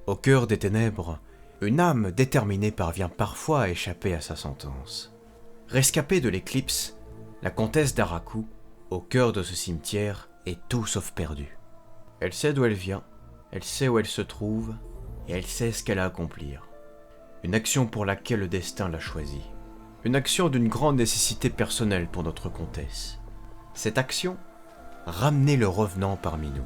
Au cœur des ténèbres, une âme déterminée parvient parfois à échapper à sa sentence. Rescapée de l'éclipse, la comtesse d'Araku, au cœur de ce cimetière, est tout sauf perdue. Elle sait d'où elle vient, elle sait où elle se trouve, et elle sait ce qu'elle a à accomplir. Une action pour laquelle le destin l'a choisie. Une action d'une grande nécessité personnelle pour notre comtesse. Cette action, ramener le revenant parmi nous.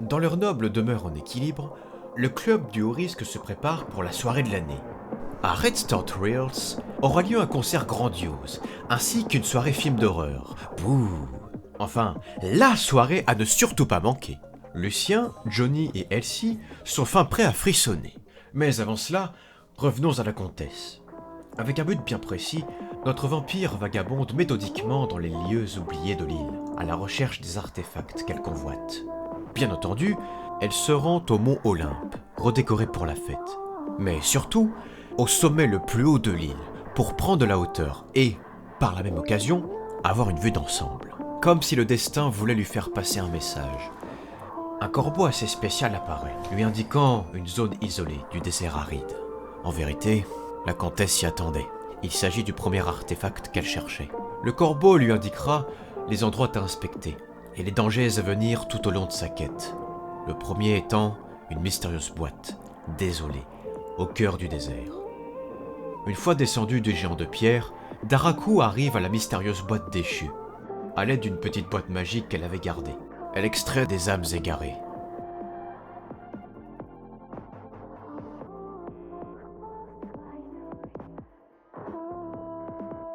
Dans leur noble demeure en équilibre, le club du haut risque se prépare pour la soirée de l'année. À Red Start Rails aura lieu un concert grandiose, ainsi qu'une soirée film d'horreur. Bouh! Enfin, la soirée à ne surtout pas manquer. Lucien, Johnny et Elsie sont fin prêts à frissonner. Mais avant cela, revenons à la comtesse. Avec un but bien précis, notre vampire vagabonde méthodiquement dans les lieux oubliés de l'île, à la recherche des artefacts qu'elle convoite. Bien entendu, elle se rend au mont Olympe, redécoré pour la fête. Mais surtout, au sommet le plus haut de l'île, pour prendre de la hauteur et, par la même occasion, avoir une vue d'ensemble. Comme si le destin voulait lui faire passer un message. Un corbeau assez spécial apparaît, lui indiquant une zone isolée du désert aride. En vérité, la comtesse s'y attendait. Il s'agit du premier artefact qu'elle cherchait. Le corbeau lui indiquera les endroits à inspecter et les dangers à venir tout au long de sa quête. Le premier étant une mystérieuse boîte, désolée, au cœur du désert. Une fois descendu du géant de pierre, D'Araku arrive à la mystérieuse boîte déchue. À l'aide d'une petite boîte magique qu'elle avait gardée, elle extrait des âmes égarées.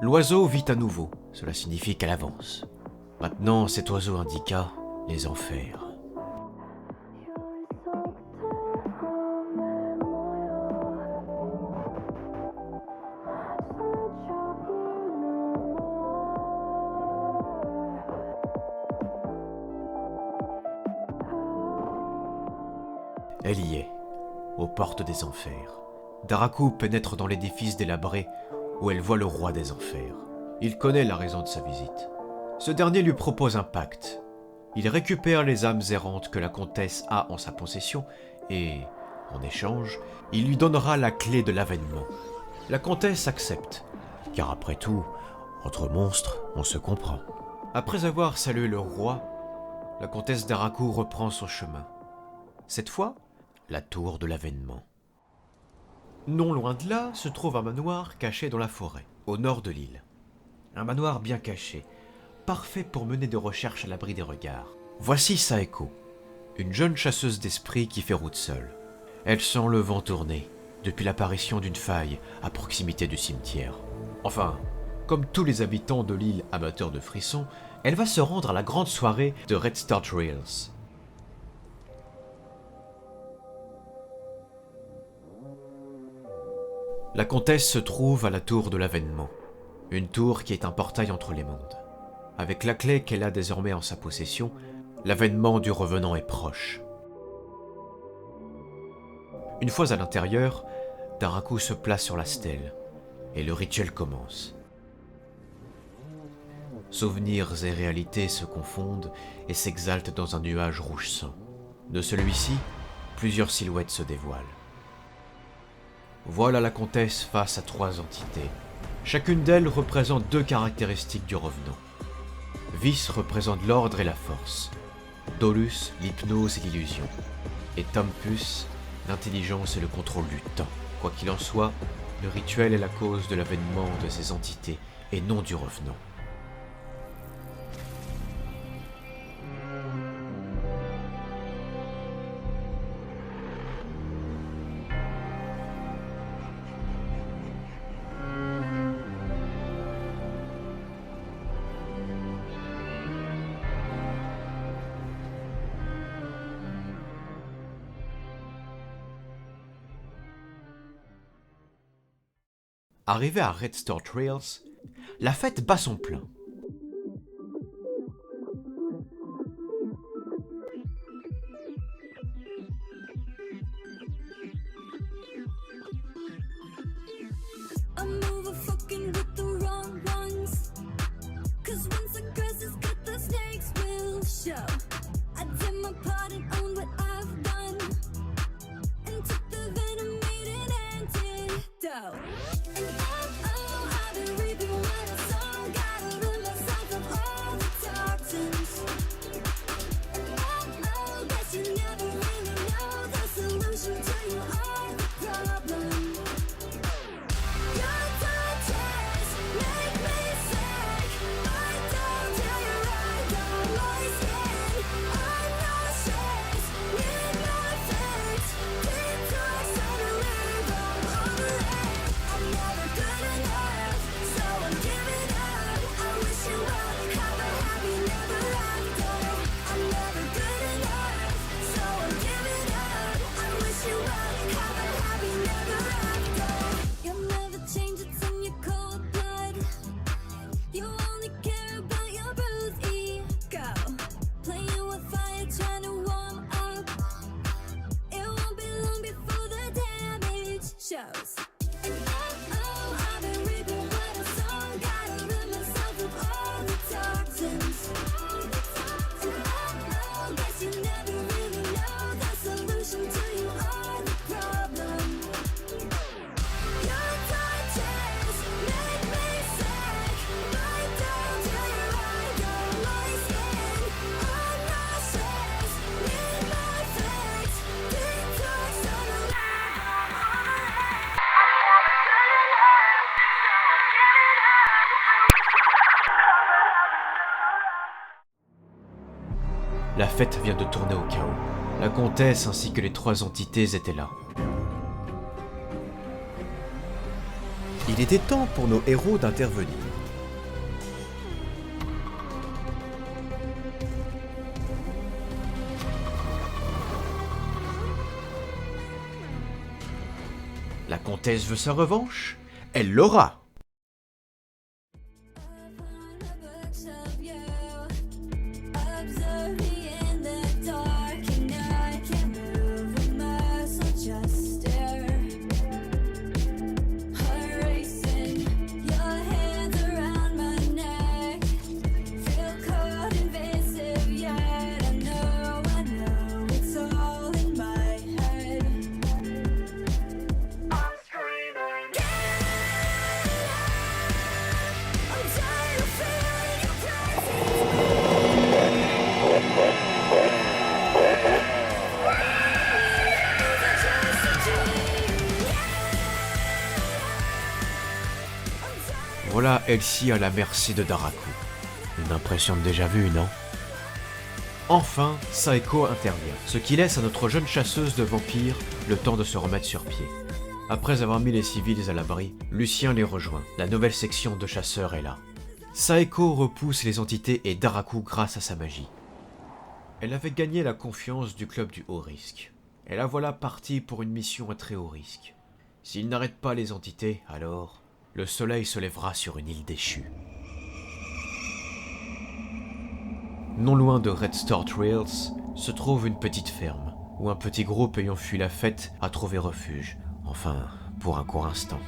L'oiseau vit à nouveau, cela signifie qu'elle avance. Maintenant, cet oiseau indiqua les enfers. Elle y est, aux portes des enfers. D'Araku pénètre dans l'édifice délabré où elle voit le roi des enfers. Il connaît la raison de sa visite. Ce dernier lui propose un pacte. Il récupère les âmes errantes que la comtesse a en sa possession et, en échange, il lui donnera la clé de l'avènement. La comtesse accepte, car après tout, entre monstres, on se comprend. Après avoir salué le roi, la comtesse d'Araku reprend son chemin. Cette fois, la tour de l'avènement. Non loin de là se trouve un manoir caché dans la forêt, au nord de l'île. Un manoir bien caché, parfait pour mener des recherches à l'abri des regards. Voici Saeko, une jeune chasseuse d'esprits qui fait route seule. Elle sent le vent tourner, depuis l'apparition d'une faille à proximité du cimetière. Enfin, comme tous les habitants de l'île amateurs de frissons, elle va se rendre à la grande soirée de Red Start Rails. La comtesse se trouve à la tour de l'avènement, une tour qui est un portail entre les mondes. Avec la clé qu'elle a désormais en sa possession, l'avènement du revenant est proche. Une fois à l'intérieur, D'Araku se place sur la stèle, et le rituel commence. Souvenirs et réalités se confondent et s'exaltent dans un nuage rouge sang. De celui-ci, plusieurs silhouettes se dévoilent. Voilà la comtesse face à 3 entités. Chacune d'elles représente 2 caractéristiques du revenant. Vis représente l'ordre et la force. Dolus, l'hypnose et l'illusion. Et Tempus, l'intelligence et le contrôle du temps. Quoi qu'il en soit, le rituel est la cause de l'avènement de ces entités et non du revenant. Arrivé à Red Start Rails, la fête bat son plein. goes. Oh, I've been reaping what I sown. Gotta rid myself of all the toxins. Oh, guess you never really know the solution to you are the problem. Your touches make me sick. Right down to your eye, my skin. I'm nauseous, need my fix. Detox on a La fête vient de tourner au chaos. La comtesse ainsi que les 3 entités étaient là. Il était temps pour nos héros d'intervenir. La comtesse veut sa revanche? Elle l'aura! books of you. Observe me in the dark, and I can't move a muscle, just stare. Heart racing, your hands around my neck. Feel cold, invasive, yet I know it's all in my head. I'm screaming. I'm tired of feeling your presence. Voilà Elsie à la merci de Daraku. Une impression de déjà-vu, non? Enfin, Saeko intervient, ce qui laisse à notre jeune chasseuse de vampires le temps de se remettre sur pied. Après avoir mis les civils à l'abri, Lucien les rejoint. La nouvelle section de chasseurs est là. Saeko repousse les entités et Daraku grâce à sa magie. Elle avait gagné la confiance du club du haut risque. Et la voilà partie pour une mission à très haut risque. S'il n'arrête pas les entités, alors le soleil se lèvera sur une île déchue. Non loin de Red Star Trails se trouve une petite ferme, où un petit groupe ayant fui la fête a trouvé refuge, enfin, pour un court instant.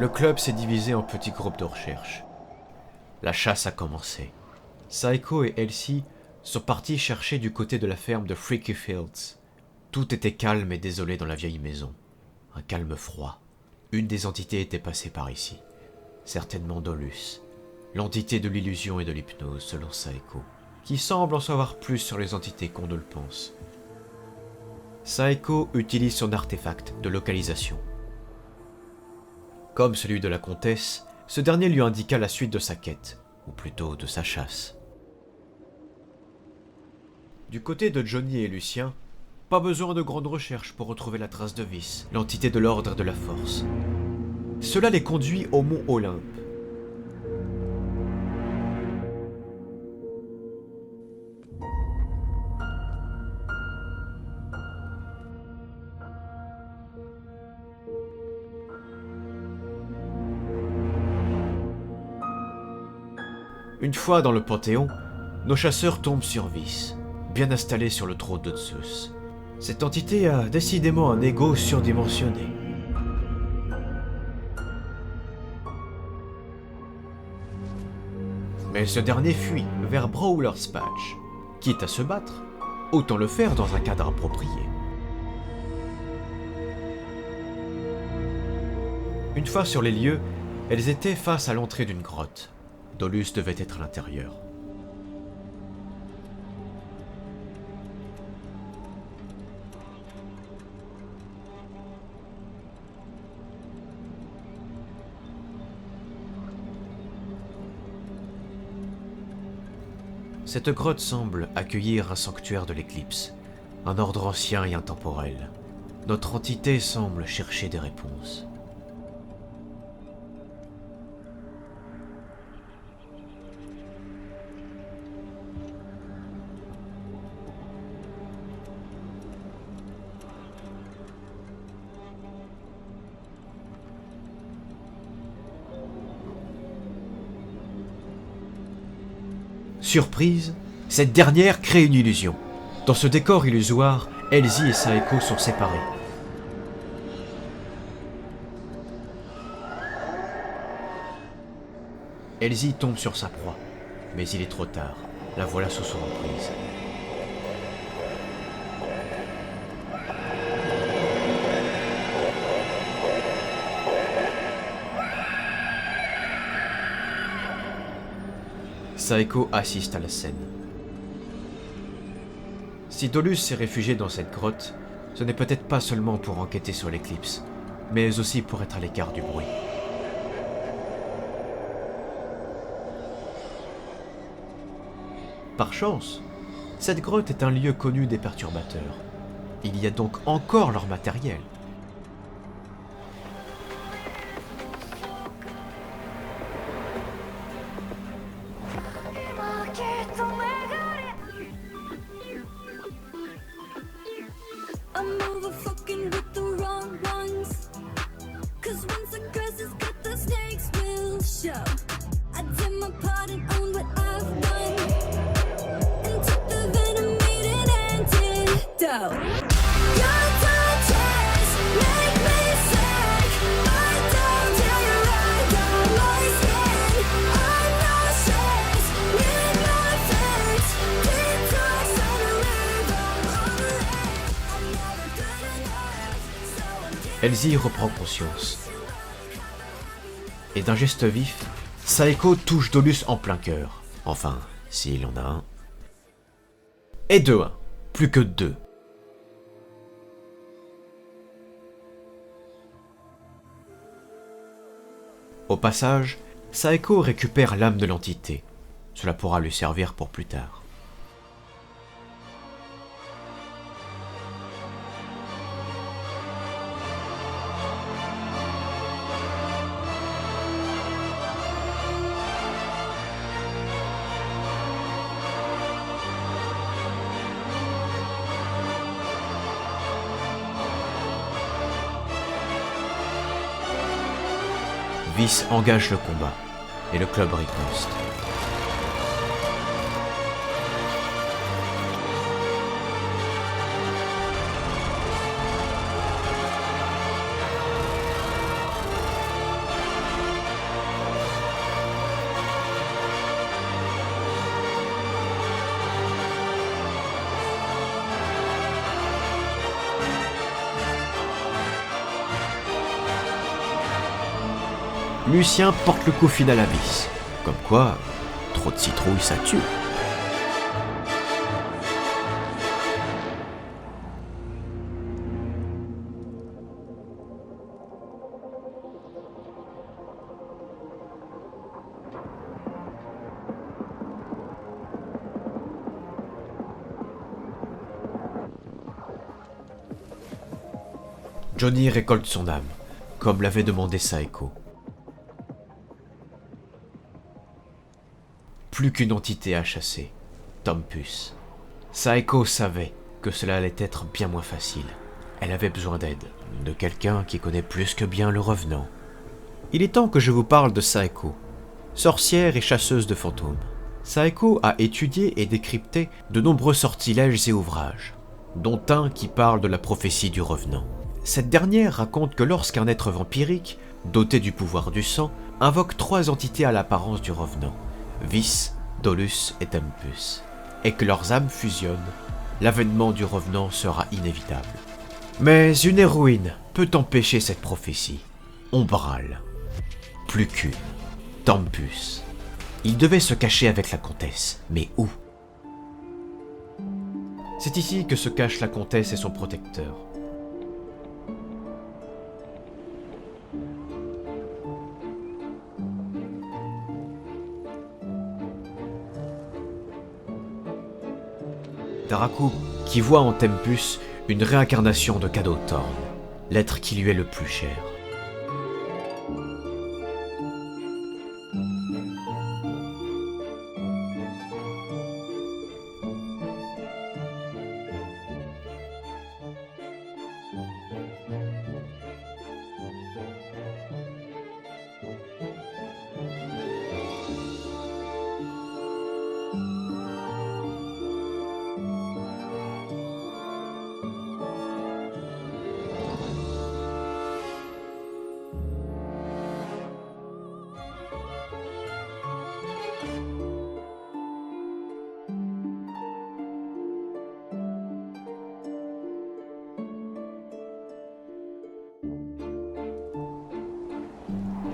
Le club s'est divisé en petits groupes de recherche. La chasse a commencé. Saeko et Elsie sont partis chercher du côté de la ferme de Freaky Fields. Tout était calme et désolé dans la vieille maison. Un calme froid. Une des entités était passée par ici. Certainement Dolus, l'entité de l'illusion et de l'hypnose selon Saeko, qui semble en savoir plus sur les entités qu'on ne le pense. Saeko utilise son artefact de localisation. Comme celui de la comtesse, ce dernier lui indiqua la suite de sa quête, ou plutôt de sa chasse. Du côté de Johnny et Lucien, pas besoin de grandes recherches pour retrouver la trace de Vis, l'entité de l'ordre et de la force. Cela les conduit au mont Olympe. Une fois dans le Panthéon, nos chasseurs tombent sur Vis, bien installé sur le trône de Zeus. Cette entité a décidément un ego surdimensionné. Mais ce dernier fuit vers Brawler's Patch. Quitte à se battre, autant le faire dans un cadre approprié. Une fois sur les lieux, elles étaient face à l'entrée d'une grotte. Dolus devait être à l'intérieur. Cette grotte semble accueillir un sanctuaire de l'éclipse, un ordre ancien et intemporel. Notre entité semble chercher des réponses. Surprise, cette dernière crée une illusion. Dans ce décor illusoire, Elsie et Saeko sont séparés. Elsie tombe sur sa proie, mais il est trop tard. La voilà sous son emprise. Saeko assiste à la scène. Si Dolus s'est réfugié dans cette grotte, ce n'est peut-être pas seulement pour enquêter sur l'éclipse, mais aussi pour être à l'écart du bruit. Par chance, cette grotte est un lieu connu des perturbateurs. Il y a donc encore leur matériel. I'm over fucking with the wrong ones. 'Cause once the grass is cut, the snakes will show. I did my part and own what I've done. And took the venom, made an antidote. Your touches make me sick. I don't care, I don't my skin. I'm nauseous, need my fix. Detox on a rhythm, on a I'm never good enough, so I'm Elsie reprend conscience. Et d'un geste vif, Saeko touche Dolus en plein cœur. Enfin, s'il en a un. Et 2-1. Plus que 2. Au passage, Saeko récupère l'âme de l'entité. Cela pourra lui servir pour plus tard. Vice engage le combat, et le club riposte. Lucien porte le coup final à Vice. Comme quoi, trop de citrouille, ça tue. Johnny récolte son âme, comme l'avait demandé Saeko. Plus qu'une entité à chasser, Tompus. Saeko savait que cela allait être bien moins facile. Elle avait besoin d'aide, de quelqu'un qui connaît plus que bien le revenant. Il est temps que je vous parle de Saeko, sorcière et chasseuse de fantômes. Saeko a étudié et décrypté de nombreux sortilèges et ouvrages, dont un qui parle de la prophétie du revenant. Cette dernière raconte que lorsqu'un être vampirique, doté du pouvoir du sang, invoque 3 entités à l'apparence du revenant, Vice, Dolus et Tempus, et que leurs âmes fusionnent, l'avènement du revenant sera inévitable. Mais une héroïne peut empêcher cette prophétie. Ombral. Plus qu'une. Tempus. Il devait se cacher avec la comtesse, mais où? C'est ici que se cachent la comtesse et son protecteur. Daraku, qui voit en Tempus une réincarnation de Cadothorn, l'être qui lui est le plus cher.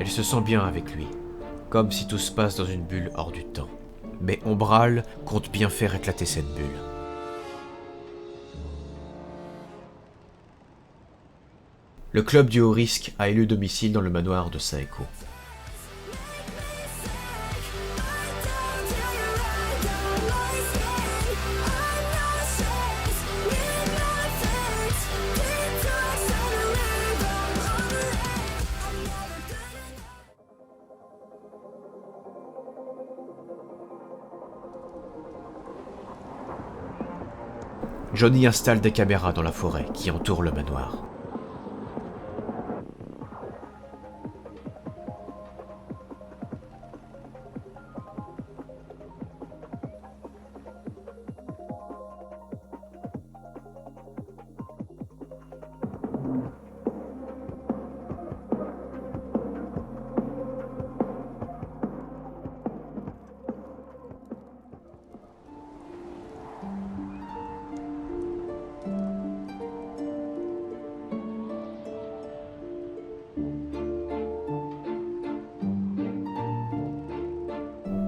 Elle se sent bien avec lui, comme si tout se passe dans une bulle hors du temps. Mais Ombral compte bien faire éclater cette bulle. Le club du haut risque a élu domicile dans le manoir de Saeko. Johnny installe des caméras dans la forêt qui entoure le manoir.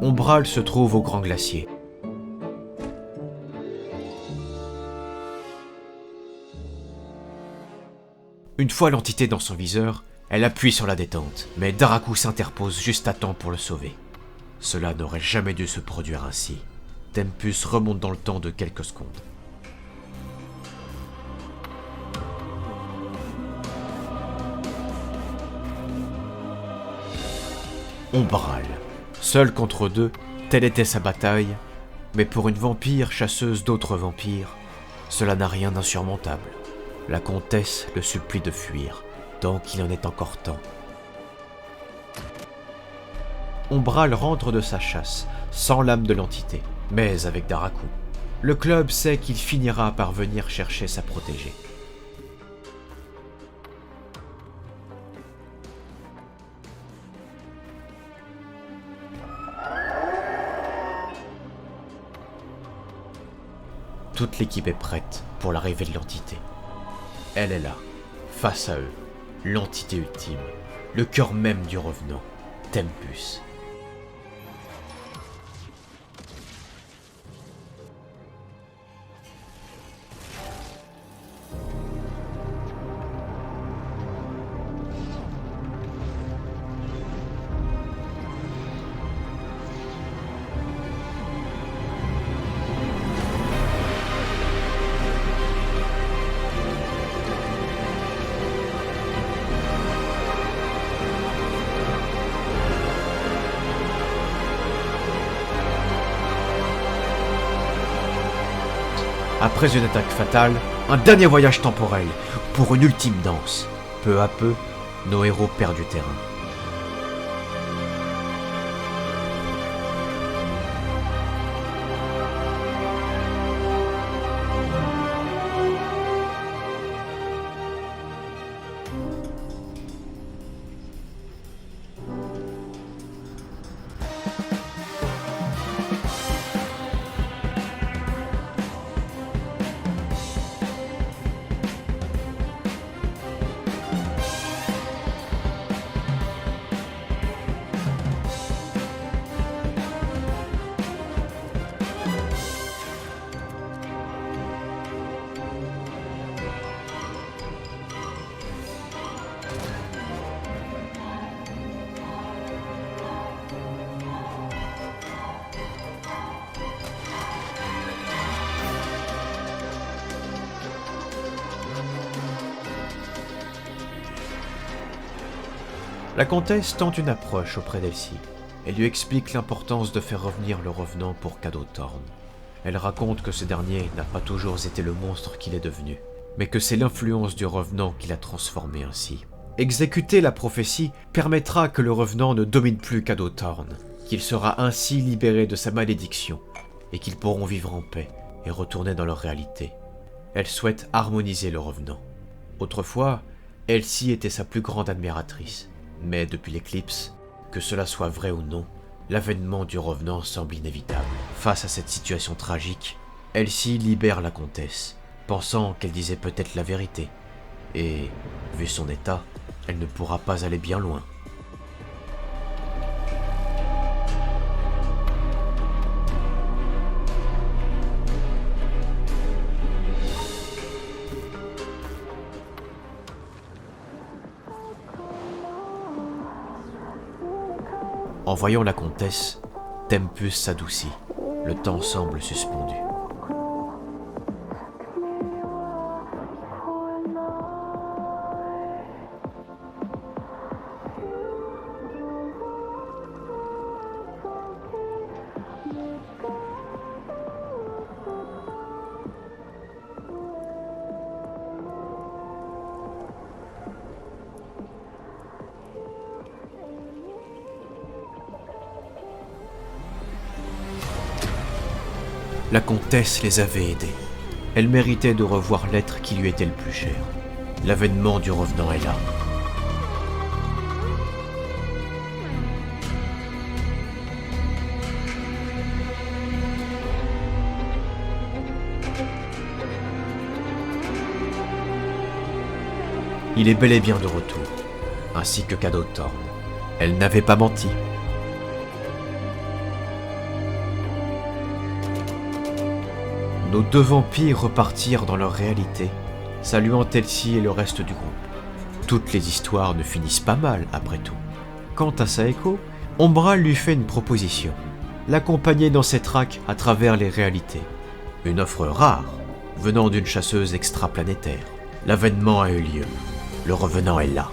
Ombral se trouve au Grand Glacier. Une fois l'entité dans son viseur, elle appuie sur la détente, mais Daraku s'interpose juste à temps pour le sauver. Cela n'aurait jamais dû se produire ainsi. Tempus remonte dans le temps de quelques secondes. Ombral. Seul contre deux, telle était sa bataille, mais pour une vampire chasseuse d'autres vampires, cela n'a rien d'insurmontable. La comtesse le supplie de fuir, tant qu'il en est encore temps. Ombral rentre de sa chasse, sans l'âme de l'entité, mais avec Daraku. Le club sait qu'il finira par venir chercher sa protégée. Toute l'équipe est prête pour l'arrivée de l'entité. Elle est là, face à eux, l'entité ultime, le cœur même du revenant, Tempus. Après une attaque fatale, un dernier voyage temporel pour une ultime danse. Peu à peu, nos héros perdent du terrain. La comtesse tente une approche auprès d'Elsie. Elle lui explique l'importance de faire revenir le revenant pour Cadeau Thorn. Elle raconte que ce dernier n'a pas toujours été le monstre qu'il est devenu, mais que c'est l'influence du revenant qui l'a transformé ainsi. Exécuter la prophétie permettra que le revenant ne domine plus Cadeau Thorn, qu'il sera ainsi libéré de sa malédiction, et qu'ils pourront vivre en paix et retourner dans leur réalité. Elle souhaite harmoniser le revenant. Autrefois, Elsie était sa plus grande admiratrice, mais depuis l'éclipse, que cela soit vrai ou non, l'avènement du revenant semble inévitable. Face à cette situation tragique, Elsie libère la comtesse, pensant qu'elle disait peut-être la vérité, et, vu son état, elle ne pourra pas aller bien loin. En voyant la comtesse, Tempus s'adoucit. Le temps semble suspendu. La comtesse les avait aidés. Elle méritait de revoir l'être qui lui était le plus cher. L'avènement du revenant est là. Il est bel et bien de retour, ainsi que Cadeau Thorn. Elle n'avait pas menti. Nos deux vampires repartirent dans leur réalité, saluant Elsie et le reste du groupe. Toutes les histoires ne finissent pas mal, après tout. Quant à Saeko, Umbral lui fait une proposition, l'accompagner dans ses traques à travers les réalités. Une offre rare, venant d'une chasseuse extraplanétaire. L'avènement a eu lieu, le revenant est là.